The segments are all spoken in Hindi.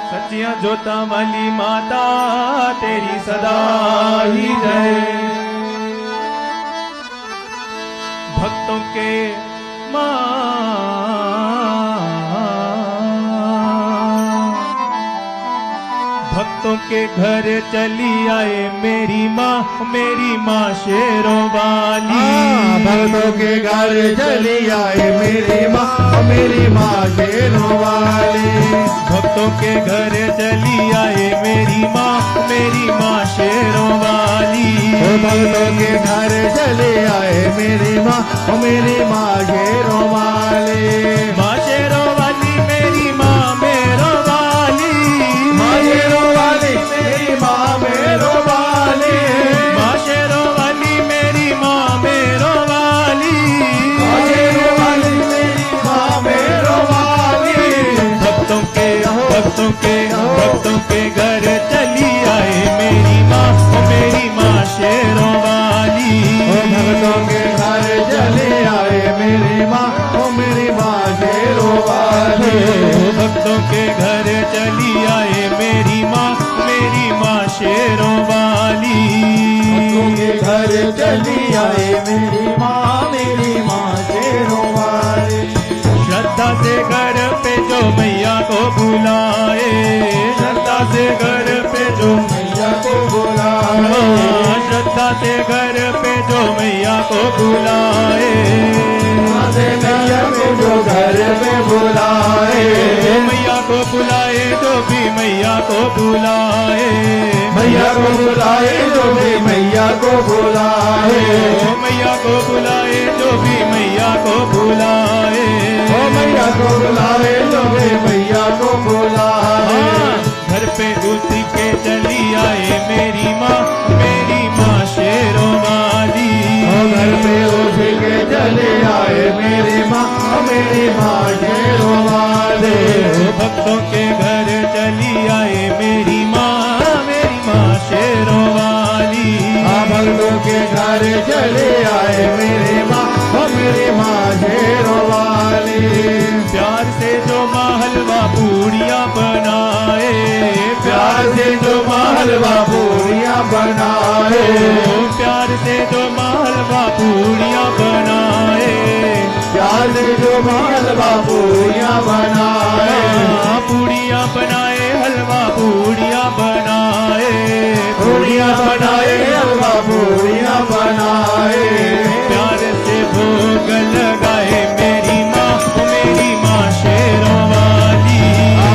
सच्चियां जोता वाली माता तेरी सदा ही जय। भक्तों के माँ, भक्तों के घर चली आए मेरी माँ शेरों वाली। भक्तों के घर चली आए मेरी माँ शेरों वाली। भक्तों के घर चली आए मेरी माँ शेरों वाली। भक्तों के घर चली आए मेरी माँ शेरों वाली। माँ शेरों वाली मेरी माँ मेरों वाली। माँ शेरों वाली मेरी माँ मेरों वाली। माँ शेरों वाली मेरी माँ मेरों वाली। माँ शेरों वाली मेरी माँ मेरों वाली। भक्तों के घर चली आए मेरी माँ शेरों वाली। भक्तों के घर चली आए मेरी माँ शेरों वाली। भक्तों के घर चली आए मेरी माँ शेरों वाली। भक्तों के घर चली आए मेरी माँ शेरों वाली। श्रद्धा से घर पे जो मैया को बुलाए, श्रद्धा से घर पे जो मैया को बुलाए। श्रद्धा से घर पे जो मैया को बुलाए। मैया को जो घर पे बुलाए। मैया को बुलाए जो भी मैया को बुलाए। मैया को बुलाए जो भी मैया को बुलाए। मैया को बुलाए जो भी मैया को बुलाए। मैया को बुलाए जो भी मैया को बुलाए। घर पे उसी के चली आए मेरी माँ शेरों वाली। घर पे उसी के चले आए मेरी माँ शेरों वाले। भक्तों के घर चली आए मेरी माँ शेरों वाली। भक्तों के घर चले आए मेरी माँ शेरों वाली। प्यार से जो हलवा पूड़ियाँ बनाए। प्यार से जो हलवा पूड़ियाँ बनाए। प्यार से जो हलवा पूड़ियाँ बनाए। प्यार से जो हलवा पूड़ियाँ बनाए। पूड़ियाँ बनाए हलवा पूड़ियाँ बनाए। पूड़ियाँ बनाए हलवा पूड़ियाँ बनाए। प्यार से भोग लगाए मेरी माँ शेरों वाली।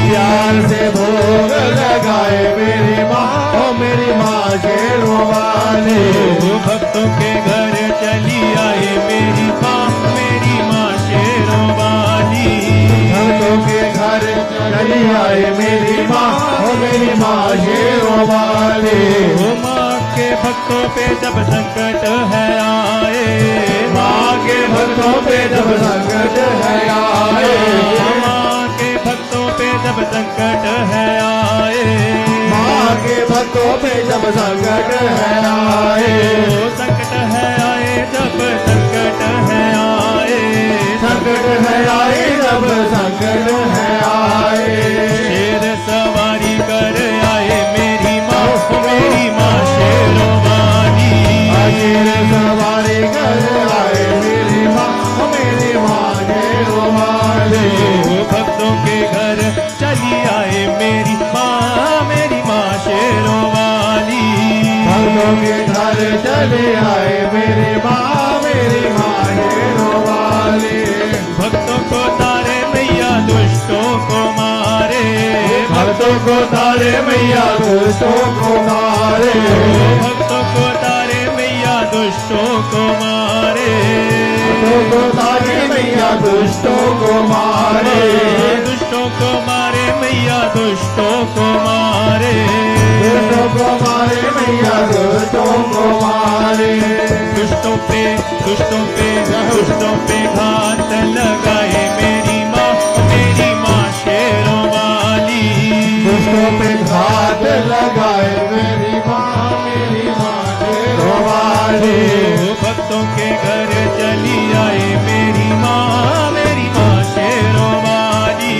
प्यार से भोग लगाए मेरी माँ शेरों वाली। भक्तों के घर चली आए मेरी माँ शेरों वाली। भक्तों के घर चली आए मेरी माँ शेरों वाली। माँ के भक्तों पे जब संकट है आए। माँ के भक्तों पे जब संकट है आए। माँ के भक्तों पे जब संकट है आए। माँ के भक्तों पे जब संकट है आए। संकट है आए जब संकट है आए। संकट है आए जब संकट है आए। शेर सवारी कर आए मेरी माँ शेरों वाली। शेर सवारी कर आए मेरी माँ शेरों वाली। भक्तों के घर चली आए मेरी माँ शेरों वाली। भक्तों के घर चले आए मेरी माँ शेरों वाली। भक्तों को तारे मैया दुष्टों को मारे। भक्तों को तारे मैया दुष्टों को मारे। भक्तों को तारे मैया दुष्टों को मारे। भक्तों को तारे मैया दुष्टों को मारे। दुष्टों को मारे मैया दुष्टों को मारे। दुष्टों को मारे मैया दुष्टों को मारे। दुष्टों पे घात लगाए मेरी माँ शेरों वाली। दुष्टों पे घात लगाए मेरी माँ शेरों वाली। भक्तों के घर चली आए मेरी माँ शेरों वाली।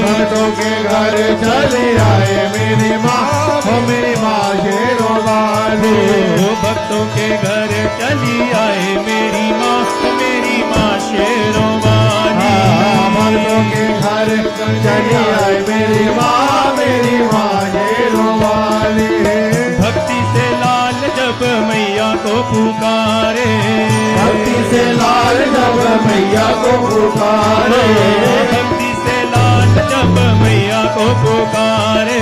भक्तों के घर चले आए मेरी माँ, ओ मेरी माँ शेरों वाली। भक्तों के घर चली आए मेरी माँ, मेरी माँ शेरों वाली। भक्तों के घर चली आए मेरी माँ, मेरी माँ शेरों वाली। भक्ति से लाल जब मैया को पुकारे, भक्ति से लाल जब मैया को पुकारे, भक्ति से लाल जब मैया को पुकारे,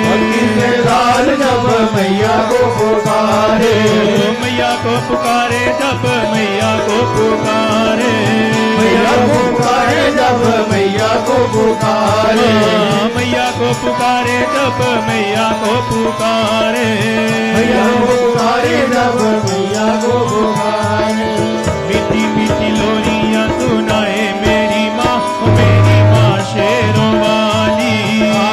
भक्ति से लाल जब मैया को पुकारे, मैया को पुकारे जब मैया को पुकारे, मैया को पुकारे जब मैया को पुकारे, मैया को पुकारे जब मैया को पुकारे, मैया को पुकारे जब मैया को पुकारे। मीठी मीठी लोरियां सुनाए मेरी माँ, मेरी माँ शेरों वाली।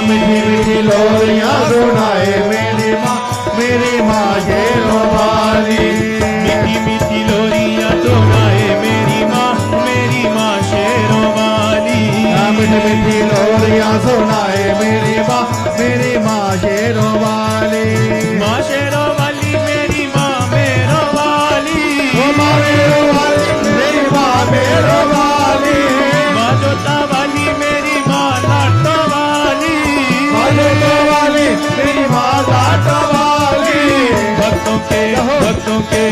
मीठी मीठी लोरियां सुनाए मेरी माँ, मेरी माँ शेरों वाली। मीठी मीठी लोरियां सुनाए मेरी माँ, मेरी माँ शेरों वाली। मीठी मीठी लोरियां सुनाए मेरी माँ, मेरी माँ शेरों वाली। माँ शेरों वाली मेरी माँ मेरो वाली, ओ माँ मेरो वाली, मेरी माँ मेरो वाली। माँ जोता वाली मेरी माँ लाटो वाली, माँ जोता वाली मेरी माँ लाटो वाली। भक्तों के भक्तों के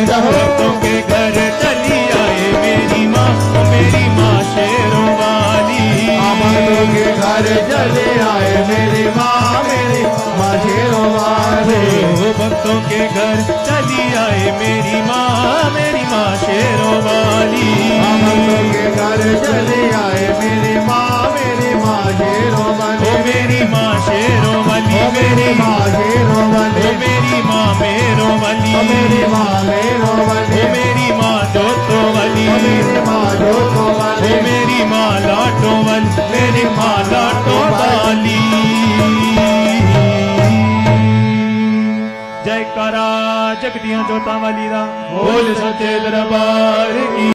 घर चली आए मेरी माँ, मेरी माँ शेरों वाली। भक्तों के घर चले आए मेरी माँ, मेरी माँ शेरों वाली। भक्तों के घर चली आए मेरी माँ, मेरी माँ शेरों वाली। भक्तों के घर चले आए मेरी माँ, मेरी माँ शेरों वाली। ओ मेरी माँ शेरों वाली, ओ मेरी माँ शेरों वाली। ओ मेरी माँ मेरो वाली, ओ मेरी माँ मेरो वाली। ओ मेरी माँ जोतो वाली, ओ मेरी माँ जोतो वाली। ओ मेरी माँ लाटो वाली, मेरी माँ लाटो वाली। जयकारा जगदियां जोता वाली दा, बोल सच्चे दरबार की।